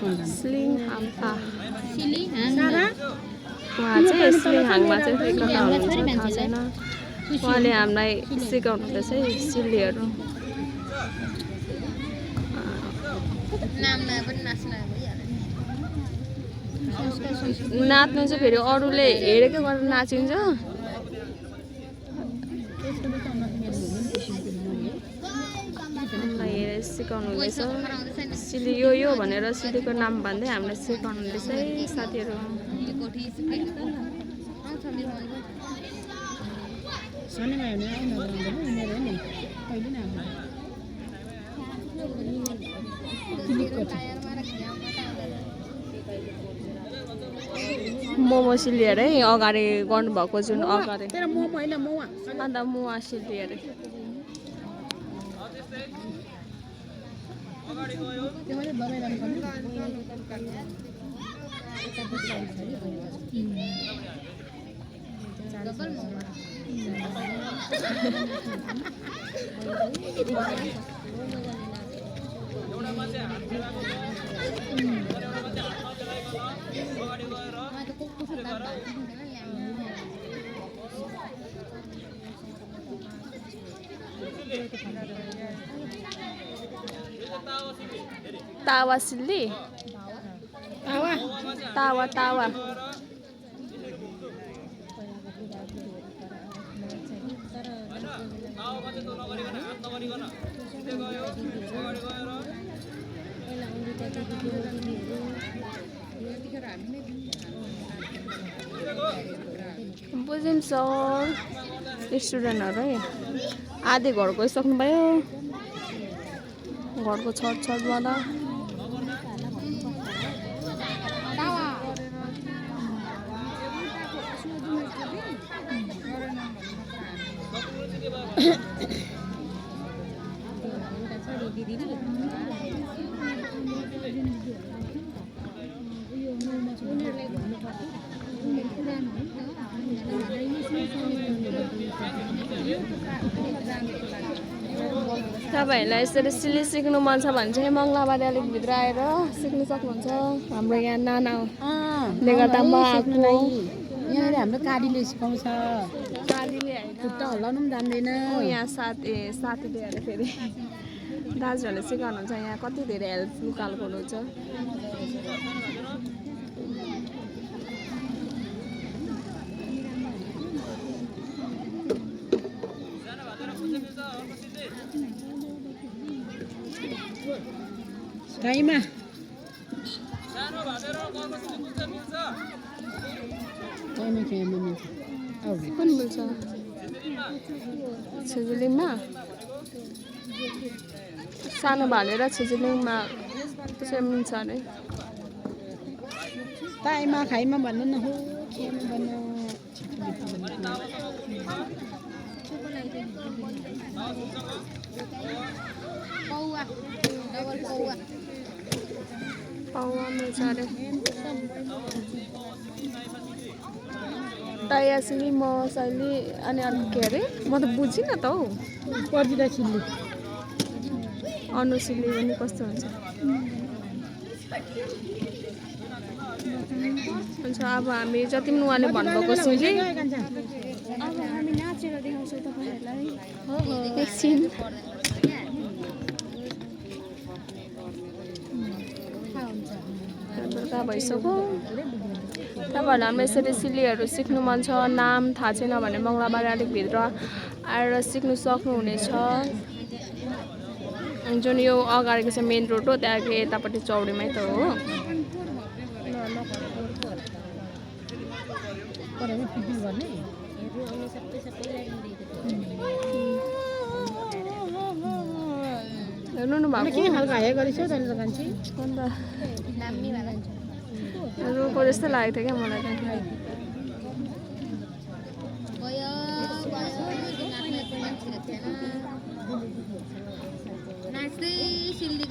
sling हाम्पा सारा उहाँ चाहिँ स्लिङ हाङमा चाहिँ एकता हुनुहुन्छ थाहा छैन उहाँले हामीलाई सिकाउनु हुँदैछ है सिल्लीहरू नाच्नु चाहिँ फेरि अरूले हेरेको गरेर नाचिन्छ हामीलाई हेरेर सिकाउनु हुँदैछ सिली यो भनेर सिलीको नाम भन्दै हामीलाई सिकाउनु हुँदैछ है साथीहरू मोमो सिल्ली अरे अगाडि गर्नुभएको जुन अगाडि अन्त मुवा सिल्ली अरे तावा सिल्ली तावा तावा बुझ्यौँ सर स्टुडेन्टहरू है आधी घर गइसक्नुभयो घरको छतमा त तपाईँहरूलाई यसरी सिल्ली सिक्नु मन छ भने चाहिँ मङ्गलाबारी अलिक भित्र आएर सिक्नु सक्नुहुन्छ हाम्रो यहाँ नानाले गर्दा म आएको यहाँनिर हाम्रो कालीले सिकाउँछ कालीले खुट्टा हल्लाउनु पनि जान्दैन यहाँ साथीले अरे फेरि दाजुहरूले सिकाउनुहुन्छ यहाँ कति धेरै हेल्पफुल खालको हुनुहुन्छ गाईमा कुन मिल्छ छिजिलिङमा सानो भालेर छिजिलिङमा त्यसरी मिल्छ अरे ताईमा खाइमा भन्नु न हो केमा भन्नु पावा मिल्छ अरे ताया सिल्ली म शैली अनि अरू के अरे म त बुझिनँ त हौ पर्दिदा सिल्ली अनु सिल्ली पनि कस्तो हुन्छ हुन्छ अब हामी जति पनि उहाँले भन्नुभएको सिल्ली अब हामी नाचेर देखाउँछौँ तपाईँहरूलाई एकछिन बेलुका भइसक्यो तपाईँहरूलाई हामी यसरी सिल्लीहरू सिक्नु मन छ नाम थाहा छैन भने मङ्गलाबारी अलिक भित्र आएर सिक्नु सक्नुहुनेछ जुन यो अगाडिको चाहिँ मेन रोड हो त्यहाँको यतापट्टि चौडीमै त हो हेर्नु न भएको रुको जस्तो लागेको थियो क्या मलाई त